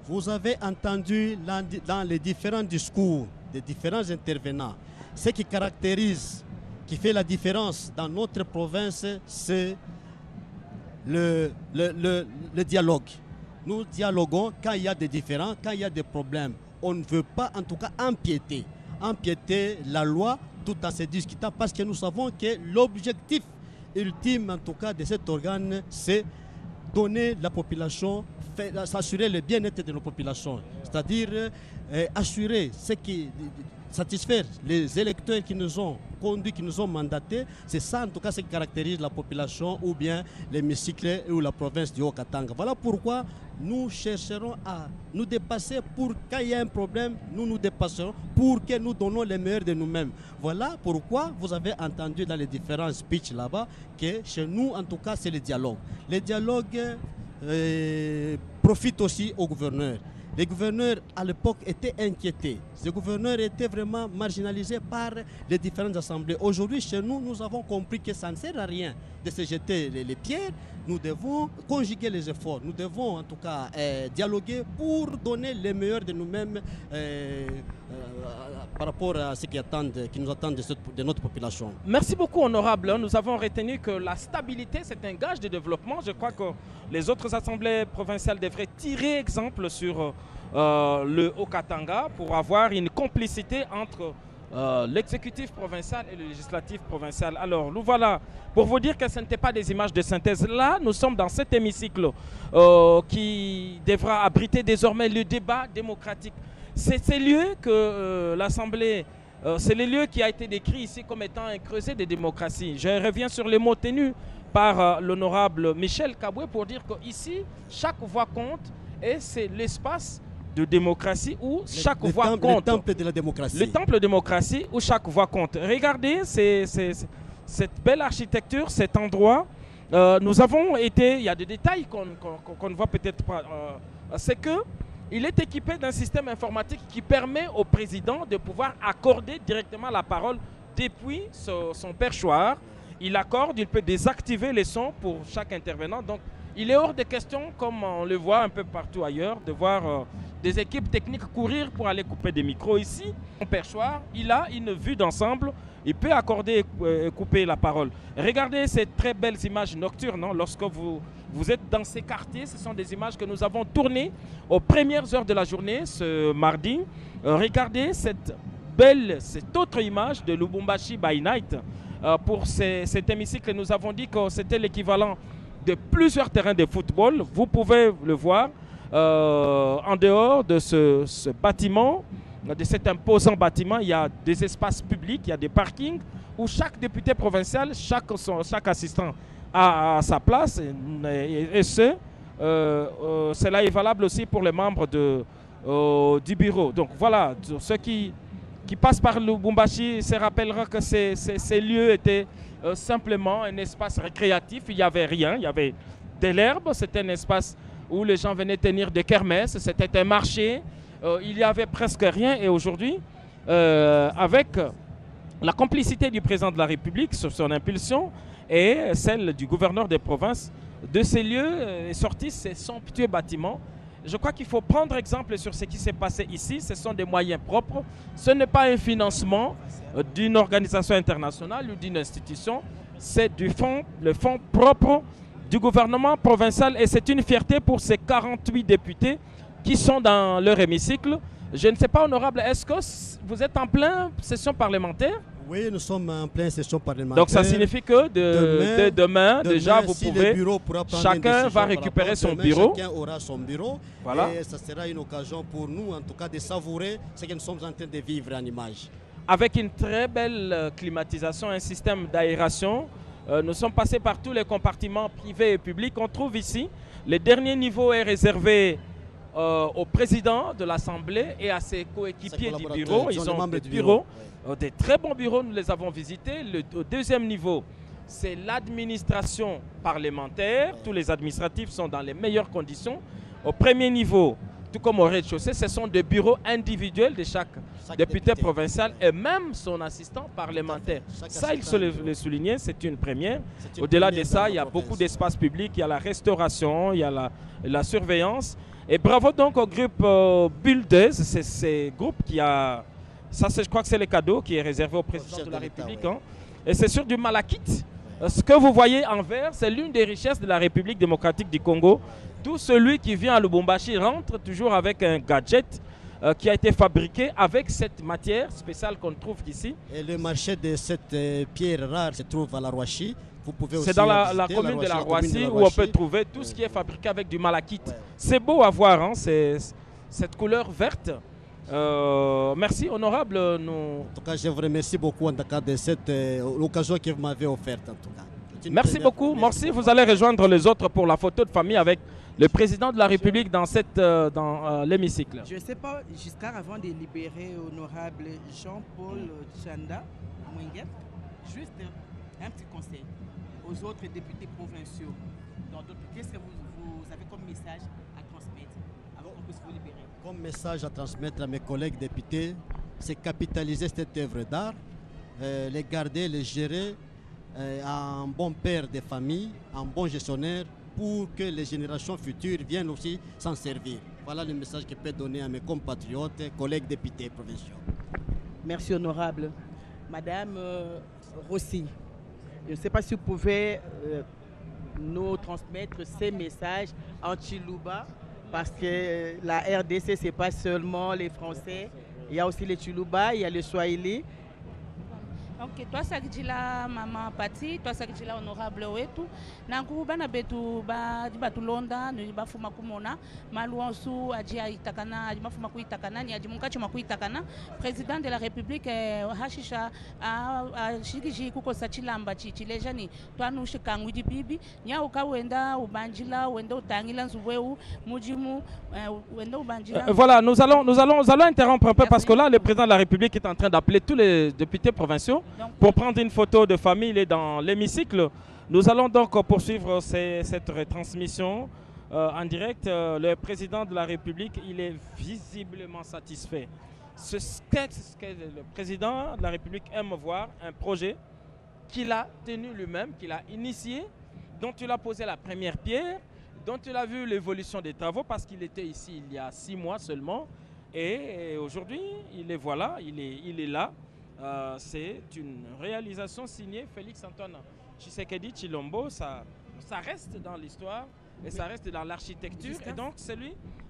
Vous avez entendu dans les différents discours des différents intervenants, ce qui caractérise, qui fait la différence dans notre province, c'est le dialogue. Nous dialoguons quand il y a des différends, quand il y a des problèmes. On ne veut pas en tout cas empiéter la loi tout en se discutant parce que nous savons que l'objectif ultime en tout cas de cet organe, c'est donner la population, s'assurer le bien-être de nos populations, c'est-à-dire assurer ce qui satisfaire les électeurs qui nous ont conduits, qui nous ont mandatés. C'est ça en tout cas ce qui caractérise la population ou bien l'hémicycle ou la province du Haut-Katanga. Voilà pourquoi nous chercherons à nous dépasser pour quand il y a un problème, nous dépasserons pour que nous donnons le meilleur de nous-mêmes. Voilà pourquoi vous avez entendu dans les différents speeches là-bas que chez nous en tout cas c'est le dialogue. Le dialogue profite aussi aux gouverneurs. Les gouverneurs à l'époque étaient inquiétés. Les gouverneurs étaient vraiment marginalisés par les différentes assemblées. Aujourd'hui, chez nous, nous avons compris que ça ne sert à rien de se jeter les pierres. Nous devons conjuguer les efforts. Nous devons en tout cas dialoguer pour donner le meilleur de nous-mêmes par rapport à ce qui nous attend de notre population. Merci beaucoup, honorable. Nous avons retenu que la stabilité, c'est un gage de développement. Je crois que les autres assemblées provinciales devraient tirer exemple sur le Haut-Katanga pour avoir une complicité entre l'exécutif provincial et le législatif provincial. Alors, nous voilà pour vous dire que ce n'était pas des images de synthèse. Là, nous sommes dans cet hémicycle qui devra abriter désormais le débat démocratique. C'est ces lieux que l'Assemblée, c'est le lieu qui a été décrit ici comme étant un creuset de démocratie. Je reviens sur les mots tenus par l'honorable Michel Kabwe pour dire qu'ici, chaque voix compte et c'est l'espace de démocratie où chaque voix compte. Le temple de la démocratie. Le temple de démocratie où chaque voix compte. Regardez cette belle architecture, cet endroit. Nous avons été, il y a des détails qu'on ne voit peut-être pas. C'est qu'il est équipé d'un système informatique qui permet au président de pouvoir accorder directement la parole depuis son perchoir. Il accorde, il peut désactiver les sons pour chaque intervenant. Donc, il est hors de question, comme on le voit un peu partout ailleurs, de voir des équipes techniques courir pour aller couper des micros. Ici, son perchoir, il a une vue d'ensemble. Il peut accorder et couper la parole. Regardez ces très belles images nocturnes. Non? Lorsque vous êtes dans ces quartiers, ce sont des images que nous avons tournées aux premières heures de la journée, ce mardi. Regardez cette autre image de Lubumbashi by night. Pour cet hémicycle, nous avons dit que c'était l'équivalent de plusieurs terrains de football. Vous pouvez le voir en dehors de ce bâtiment, de cet imposant bâtiment. Il y a des espaces publics, il y a des parkings où chaque député provincial, chaque assistant a sa place. Et cela est valable aussi pour les membres du bureau. Donc voilà, ceux qui passent par Lubumbashi se rappellera que ces lieux étaient simplement un espace récréatif. Il n'y avait rien, il y avait de l'herbe, c'était un espace où les gens venaient tenir des kermesses, c'était un marché, il n'y avait presque rien. Et aujourd'hui, avec la complicité du président de la République sur son impulsion et celle du gouverneur des provinces, de ces lieux est sorti ces somptueux bâtiments. Je crois qu'il faut prendre exemple sur ce qui s'est passé ici. Ce sont des moyens propres. Ce n'est pas un financement d'une organisation internationale ou d'une institution. C'est le fonds propre du gouvernement provincial. Et c'est une fierté pour ces 48 députés qui sont dans leur hémicycle. Je ne sais pas, honorable, est-ce que vous êtes en pleine session parlementaire? Oui, nous sommes en pleine session parlementaire. Donc ça signifie que demain, déjà, vous pouvez, chacun va récupérer son bureau. Chacun aura son bureau. Voilà. Et ça sera une occasion pour nous, en tout cas, de savourer ce que nous sommes en train de vivre en image. Avec une très belle climatisation, un système d'aération. Nous sommes passés par tous les compartiments privés et publics. On trouve ici, le dernier niveau est réservé au président de l'Assemblée et à ses coéquipiers du bureau. Ils ont des bureaux, des très bons bureaux, nous les avons visités. Au deuxième niveau, c'est l'administration parlementaire. Tous les administratifs sont dans les meilleures conditions. Au premier niveau, tout comme au rez-de-chaussée, ce sont des bureaux individuels de chaque député provincial et même son assistant parlementaire. Ça, il faut le souligner, c'est une première. Au-delà de ça, il y a beaucoup d'espaces publics, il y a la restauration, il y a la surveillance. Et bravo donc au groupe Builders, c'est ce groupe qui a... Ça, je crois que c'est le cadeau qui est réservé au président de la République. Hein. Et c'est sur du malachite. Ce que vous voyez en vert, c'est l'une des richesses de la République démocratique du Congo. Tout celui qui vient à Lubumbashi rentre toujours avec un gadget qui a été fabriqué avec cette matière spéciale qu'on trouve ici. Et le marché de cette pierre rare se trouve à la Roachi. C'est dans la commune de la Roachi où on peut trouver tout ce qui est fabriqué avec du malachite. Ouais. C'est beau à voir, hein, cette couleur verte. Merci, honorable. En tout cas, je vous remercie beaucoup en tout cas de cette occasion que vous m'avez offerte. En tout cas. Merci beaucoup. Merci. Vous allez rejoindre les autres pour la photo de famille avec le président de la République dans l'hémicycle. Je ne sais pas, jusqu'à avant de libérer honorable Jean-Paul Tchanda Mwenguet, juste un petit conseil aux autres députés provinciaux. Qu'est-ce que vous avez comme message à transmettre avant qu'on puisse vous libérer? Comme message à transmettre à mes collègues députés, c'est capitaliser cette œuvre d'art, les garder, les gérer, un bon père de famille, un bon gestionnaire pour que les générations futures viennent aussi s'en servir. Voilà le message que je peux donner à mes compatriotes, collègues députés provinciaux. Merci honorable. Madame Rossi, je ne sais pas si vous pouvez nous transmettre ces messages en Chiluba, parce que la RDC, ce n'est pas seulement les Français, il y a aussi les Chiluba, il y a les Swahili. Ok, toi sakijila mama Pati, toi sakijila honorable wetu nangu bana betu batu londa ni bafuma kumona maluansu ajia itakana ajimafuma kuitakana ni ajimunkacho makuitakana président de la République hashisha shikiji kuko sachilamba chichileja ni twanu shikangwidi bibi nya ukawenda ubanjila wenda utangila nzuweu mujimu wenda ubanjila. Voilà, nous allons interrompre un peu parce que là le président de la République est en train d'appeler tous les députés provinciaux. Donc, pour prendre une photo de famille, il est dans l'hémicycle. Nous allons donc poursuivre cette retransmission en direct. Le président de la République, il est visiblement satisfait. Ce que le président de la République aime voir, un projet qu'il a tenu lui-même, qu'il a initié, dont il a posé la première pierre, dont il a vu l'évolution des travaux parce qu'il était ici il y a 6 mois seulement. Et aujourd'hui, il est là. C'est une réalisation signée Félix Antoine Tshisekedi Tshilombo. Ça reste dans l'histoire et ça reste dans l'architecture. Et donc,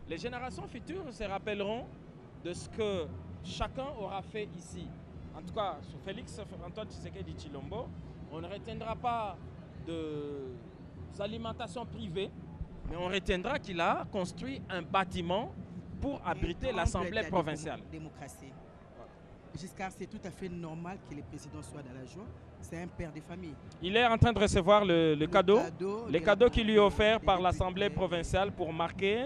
les générations futures se rappelleront de ce que chacun aura fait ici. En tout cas, sur Félix Antoine Tshisekedi Tshilombo, on ne retiendra pas de alimentations privées, mais on retiendra qu'il a construit un bâtiment pour abriter l'Assemblée provinciale. Démocratie. Giscard, c'est tout à fait normal que le président soit dans la joie. C'est un père de famille. Il est en train de recevoir le cadeau qui lui est offert par l'Assemblée provinciale pour marquer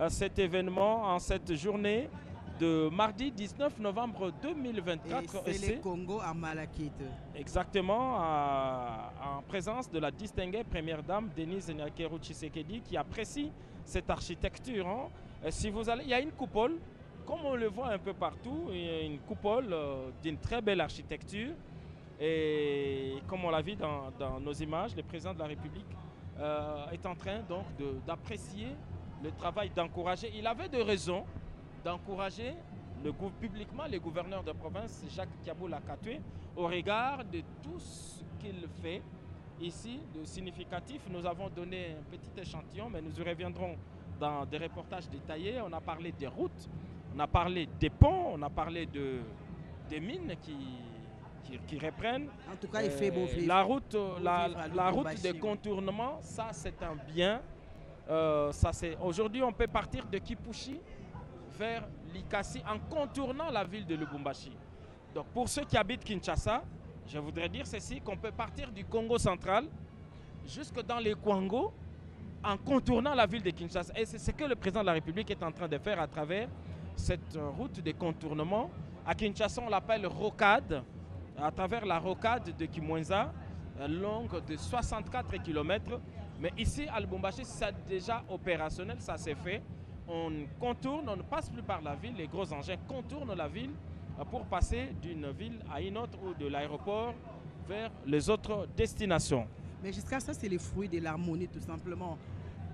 cet événement en cette journée de mardi 19 novembre 2024. Et c'est le Congo à Malakite. Exactement, en présence de la distinguée première dame Denise Nyakeru Tshisekedi qui apprécie cette architecture. Hein. Si vous allez, il y a une coupole. Comme on le voit un peu partout, il y a une coupole d'une très belle architecture. Et comme on l'a vu dans nos images, le président de la République est en train donc d'apprécier le travail, d'encourager. Il avait de raisons d'encourager publiquement les gouverneurs de province, Jacques Kiaboula Katoué, au regard de tout ce qu'il fait ici de significatif. Nous avons donné un petit échantillon, mais nous y reviendrons dans des reportages détaillés. On a parlé des routes. On a parlé des ponts, on a parlé des mines qui reprennent. En tout cas, il fait beau vivre. La route de contournement, ça c'est un bien. Aujourd'hui, on peut partir de Kipushi vers Likasi en contournant la ville de Lubumbashi. Donc pour ceux qui habitent Kinshasa, je voudrais dire ceci, qu'on peut partir du Congo central jusque dans les Kwango en contournant la ville de Kinshasa. Et c'est ce que le président de la République est en train de faire à travers cette route de contournement. À Kinshasa, on l'appelle rocade, à travers la rocade de Kimwenza, longue de 64 km. Mais ici, à Lubumbashi, c'est déjà opérationnel, ça s'est fait. On contourne, on ne passe plus par la ville, les gros engins contournent la ville pour passer d'une ville à une autre ou de l'aéroport vers les autres destinations. Mais jusqu'à ça, c'est le fruit de l'harmonie tout simplement.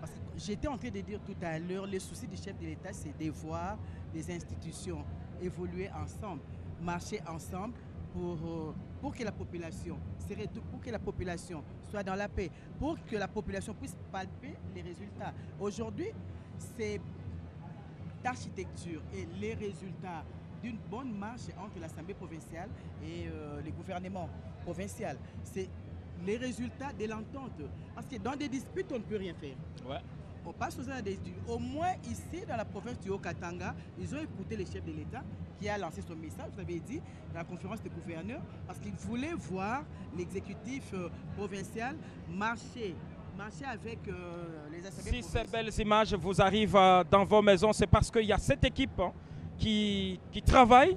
Parce que j'étais en train de dire tout à l'heure, le souci du chef de l'État, c'est de voir les institutions évoluer ensemble, marcher ensemble pour que la population, pour que la population soit dans la paix, pour que la population puisse palper les résultats. Aujourd'hui, c'est l'architecture et les résultats d'une bonne marche entre l'Assemblée provinciale et le gouvernement provincial. C'est les résultats de l'entente. Parce que dans des disputes, on ne peut rien faire. Ouais. On passe aux des disputes. Au moins ici, dans la province du Haut-Katanga, ils ont écouté le chef de l'État qui a lancé son message, vous avez dit, dans la conférence des gouverneurs, parce qu'il voulait voir l'exécutif provincial marcher avec les assemblées. Si ces belles images vous arrivent dans vos maisons, c'est parce qu'il y a cette équipe qui travaille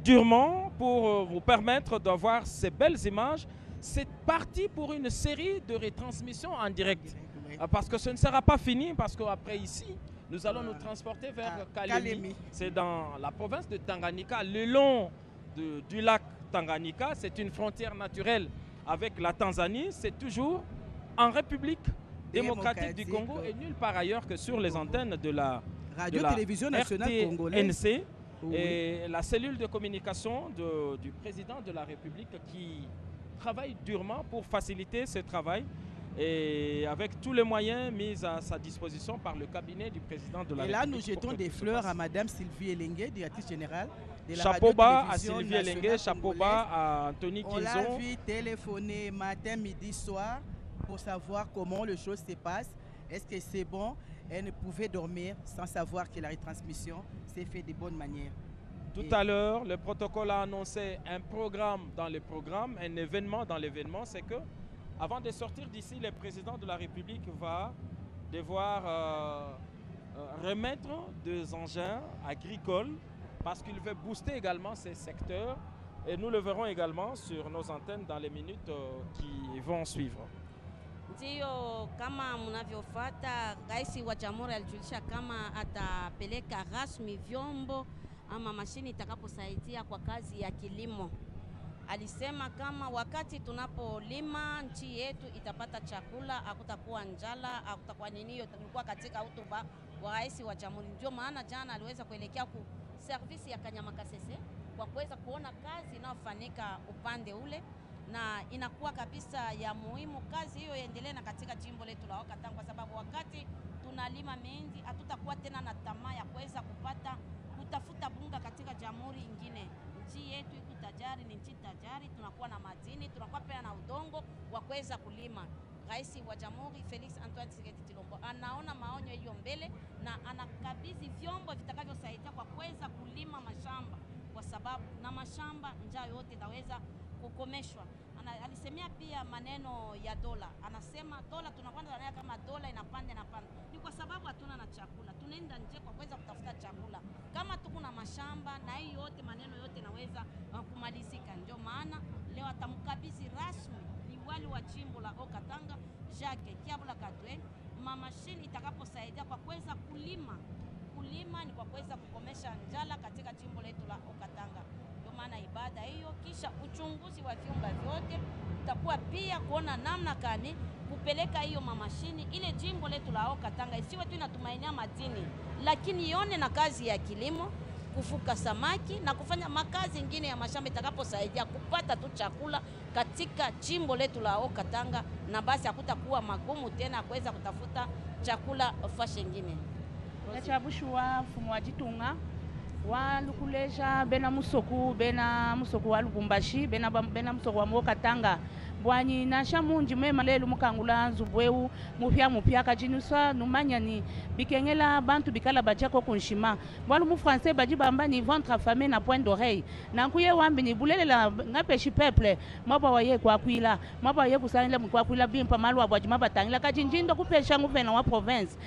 durement pour vous permettre d'avoir ces belles images. C'est parti pour une série de retransmissions en direct. Parce que ce ne sera pas fini, parce qu'après ici, nous allons nous transporter vers Kalemi. C'est dans la province de Tanganyika, le long du lac Tanganyika. C'est une frontière naturelle avec la Tanzanie. C'est toujours en République démocratique du Congo et nulle part ailleurs que sur les antennes de la Radio-Télévision nationale congolaise. RTNC. Et la cellule de communication du président de la République qui travaille durement pour faciliter ce travail et avec tous les moyens mis à sa disposition par le cabinet du président de la République. Et là, nous jetons des fleurs à Madame Sylvie Elengue, directrice générale de la chapeau bas à Radio-Télévision Sylvie Elengue, chapeau bas à Anthony Kinzon. On l'a vu téléphoner matin, midi, soir pour savoir comment les choses se passent. Est-ce que c'est bon? Elle ne pouvait dormir sans savoir que la retransmission s'est faite de bonne manière. Tout à l'heure, le protocole a annoncé un programme dans le programme, un événement dans l'événement. C'est que, avant de sortir d'ici, le président de la République va devoir remettre des engins agricoles parce qu'il veut booster également ces secteurs. Et nous le verrons également sur nos antennes dans les minutes qui vont suivre. Ndio, kama mnavyofuata, Rais wa Jamhuri alijulisha kama atapeleka rasmi vyombo ama mashini itakaposaidia kwa kazi ya kilimo. Alisema kama wakati tunapolima nchi yetu itapata chakula, hakutakuwa njala, hakutakuwa nini. Hiyo tulikuwa katika hotuba wa Rais wa Jamhuri. Ndio maana jana aliweza kuelekea ku service ya Kanyamakasese kwa kuweza kuona kazi inayofanyika upande ule, na inakuwa kabisa ya muhimu kazi hiyo iendelee na katika jimbo letu la Haut-Katanga, kwa sababu wakati tunalima mengi hatutakuwa tena na tamaa ya kuweza kutafuta bunga katika jamhuri ingine. Nchi yetu iko tajari, ni nchi tajari, tunakuwa na madini, tunakuwa pia na udongo wa kuweza kulima. Rais wa Jamhuri Felix Antoine Tshisekedi Tshilombo anaona maonyo hiyo mbele na anakabidhi vyombo vitakavyosaidia kwa kuweza kulima mashamba, kwa sababu na mashamba njaa yote itaweza kukomeshwa. Alisemea pia maneno ya dola. Anasema dola tunakwenda nayo kama dola inapanda. Ni kwa sababu hatuna na chakula. Tunaenda nje kwa kuweza kutafuta chakula. Kama tuko na mashamba na hii yote maneno yote naweza kumalizika. Ndio maana leo atamkabidhi rasmi liwali wa jimbo la Haut-Katanga Jacques Kiabula Katwe mashini itakaposaidia kwa kuweza kulima. Kulima ni kwa kuweza kukomesha njala katika jimbo letu la Haut-Katanga. Maana ibada hiyo kisha uchunguzi wa vyumba vyote utakuwa pia kuona namna gani kupeleka hiyo mashini ile jimbo letu la Haut-Katanga isiwe tu inatumainia madini, lakini ione na kazi ya kilimo, kufuka samaki na kufanya makazi ingine ya mashamba itakaposaidia kupata tu chakula katika jimbo letu la Haut-Katanga, na basi hakutakuwa magumu tena kuweza kutafuta chakula fashe ingine. Chabushwa fumu wa Jitunga wa Lukuleja bena musoku wa Lubumbashi bena musoku wa Haut-Katanga bwanyi nasha munji mema lelu mukangula nzubweu mupya kajinuswa numanya ni bikengela bantu bikala bajako kunshima bwalu mu français baji bamba ni ventre affamé na point d'oreille nankuye wambi ni bulelela ngapeshi peuple maba waye kwa kwila maba waye kusanila mkwa kwila bimpa malu abwaji maba tangila kajinjindo kupesha nguvena wa province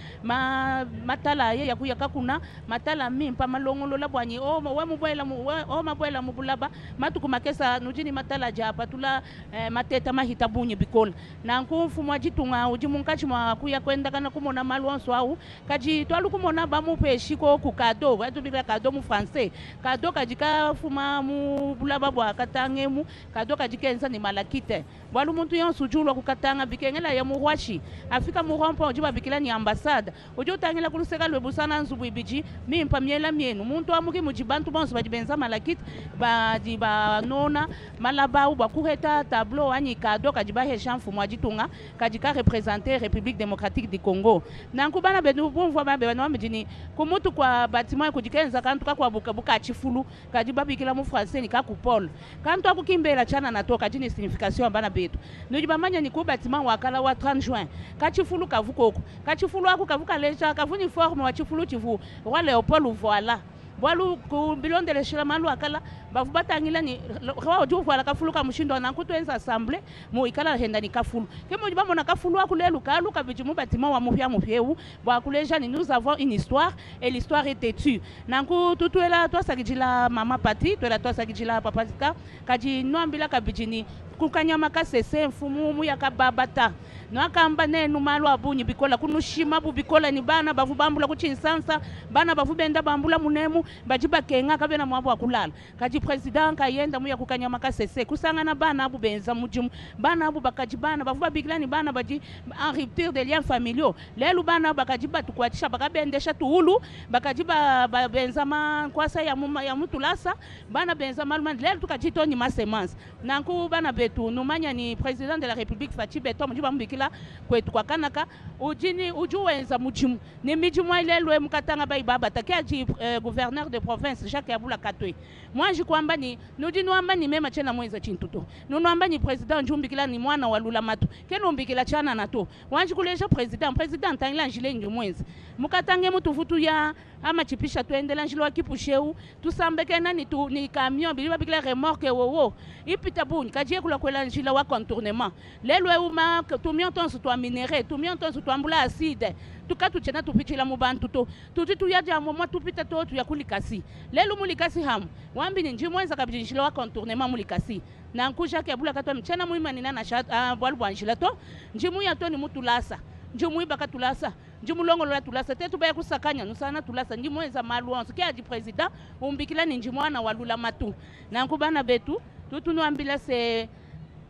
matala ye yakuya kakuna matala mimpa malongolo la bwanyi o we mubwela o mabwela mubulaba matuku makesa nujini matala japa tula mateta mahita bunye bikola nankufu mwajitunga ujimunkachi mwa kuya kwenda kana kumona malonso au kaji twalu kumona bamupeshi ko ku kado watu bika kado mu français kado kajika fuma mu bulaba bwa katangemu kado kajikenza ni malakite bwalu muntu yonsu julo ku katanga bikengela ya muhwashi afika mu rompo ujiba bikila ni ambassade ujo tangela kuluseka lwebusana nzubu ibiji mimpa miela mienu muntu amuki mujibantu bonso bajibenza malakite baji banona malaba u bakuheta tableau ani kado kajiba heshamfu mwajitunga kajika représenter République démocratique du Congo nankubana bedu bonvo babe banamjini kumutu kwa bâtiment kujikenza kantu kwa buka chifulu kajiba bikila mu français ni kakupol kantu akukimbela chana natoka jini signification ambana betu nujibamanya ni ku bâtiment wakala wa 30 juin kachifulu kavukoko kachifulu aku kavuka leja kavuni forme wa chifulu chivu wa Léopold voilà bwalu ku bilon de l'echela malu akala bavu batangila ni kwa oju kwa kafulu ka mushindo na kutuenza assemblée mu ikala henda ni kafulu kemo jibamo na kafulu akulelu kalu kabijimu batima wa mupyeu bwa kuleja ni nous avons une histoire et l'histoire est têtue nanku tutuela twasakijila mama pati twela twasakijila papa tika kaji nwambila kabijini kukanyama kasese mfumu yakababata no akamba nenu malu abunyi bikola kunushima bubikola ni bana bavu bambula kuchinsansa bana bavu benda bambula munemu bajiba kenga kabena mwabo akulala kaji president kayenda muya kukanyama kasese kusangana bana abu benza mujimu bana abu bakajibana bavu babigilani bana baji en rupture de liens familiaux lelu bana bakajiba tukwatisha bakabendesha tuulu bakajiba benza kwasa ya mutulasa bana benza malu lelu tukajitoni masemance nanku bana betu numanya ni président de la République Fachi Beto mujiba mbikila kwetu kwa kanaka ujini ujuwenza mujimu ni mijimu ilelwe mukatanga bai baba takiaji gouverneur de province Jacques Abula Katwe moi je kwamba ni nudini wamba ni mema chena mwenza chintuto nunwamba ni président njumbikila ni mwana wa Lula Matu keno mbikila chana nato wanji kuleja président tangila njile nju mwenza mukatange mutufutu ya ama chipisha tuendela njilo wa kipusheu tusambeke nani tu ni camion biliba bikila remorque wowo ipita buni kajie kula kwela njila wa contournement lelwe uma tumion tonsu to minéré tumion tonsu to ambula acide tukatu chena tupichila mubantu to tuti yaja mwa tupita to tu yakulikasi lelu mulikasi hamu wambi ni njimwenza kabiji njila wa contournement mulikasi na nkusha ke bula katwa mchana muima ni nana shat bwalu bwanjila to njimu ya to ni mutulasa njimu ibaka tulasa njimu longo lola tulasa tetu baya kusakanya nusana tulasa njimwenza maluanso kia ji president umbikila ni njimwana wa Lula Matu na nkubana betu tutunu ambila se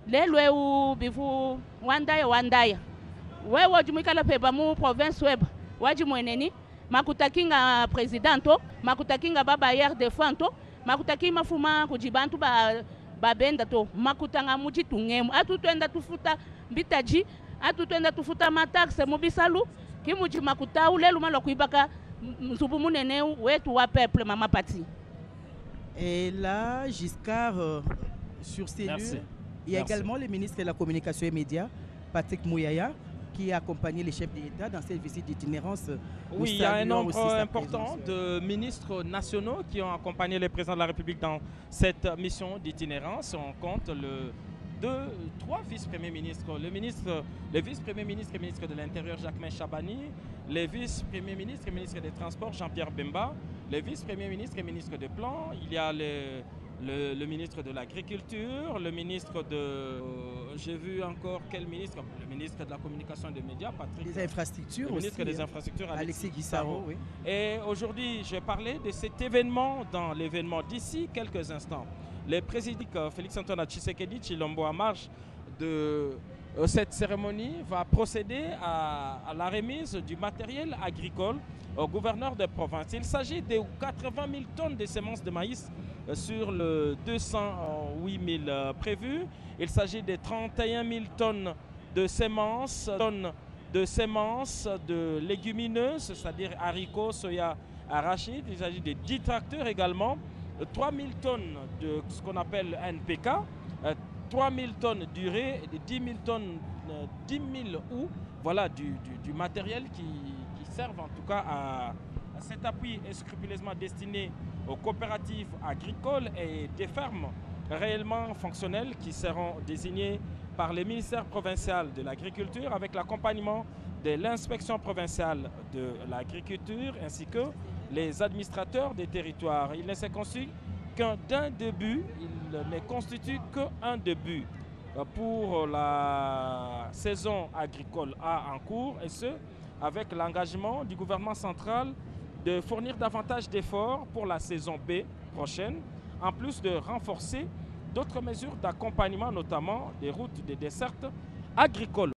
lelwe u bivu wandaya wewe jumikala peba mu province web waji mweneni makutakinga presidento makutakinga baba hier de fanto makutakima fuma kujibantu babenda to makutanga muji tungemu atutwenda tufuta mbitaji atutwenda tufuta mataxe mubisalu kimuji makuta ulelu malo kuibaka mzubu munene wetu wa peuple mama pati. Et là Giscard sur ces lieux il y a également le ministre de la Communication et Médias Patrick Mouyaya qui a accompagné les chefs d'État dans cette visite d'itinérance. Oui, il y a un nombre important de ministres nationaux qui ont accompagné le président de la République dans cette mission d'itinérance. On compte trois vice-premiers ministres. Le vice-premier ministre et ministre de l'Intérieur, Jacquemain Chabani, le vice-premier ministre et ministre des Transports, Jean-Pierre Bemba, le vice-premier ministre et ministre des Plans. Il y a le ministre de l'Agriculture, le ministre de... j'ai vu encore quel ministre? Le ministre de la Communication et des Médias, Patrick. Des Infrastructures le ministre aussi, des Infrastructures, Alexis Guissaro. Oui. Et aujourd'hui, je vais parler de cet événement dans l'événement d'ici quelques instants. Le président Félix-Antoine Tshisekedi Tshilombo, à marge de cette cérémonie, va procéder à la remise du matériel agricole au gouverneur de province. Il s'agit de 80 000 tonnes de semences de maïs sur le 208 000 prévus. Il s'agit de 31 000 tonnes de semences, de légumineuses, c'est-à-dire haricots, soya, arachides. Il s'agit de 10 tracteurs également, 3 000 tonnes de ce qu'on appelle NPK, 3000 tonnes d'urée et de 10 000 tonnes, 10 000 houes, voilà du matériel qui servent en tout cas à cet appui est scrupuleusement destiné aux coopératives agricoles et des fermes réellement fonctionnelles qui seront désignées par le ministère provincial de l'Agriculture avec l'accompagnement de l'inspection provinciale de l'agriculture ainsi que les administrateurs des territoires. Il ne s'est conçu d'un début, il ne constitue qu'un début pour la saison agricole A en cours et ce, avec l'engagement du gouvernement central de fournir davantage d'efforts pour la saison B prochaine, en plus de renforcer d'autres mesures d'accompagnement, notamment des routes de desserte agricole.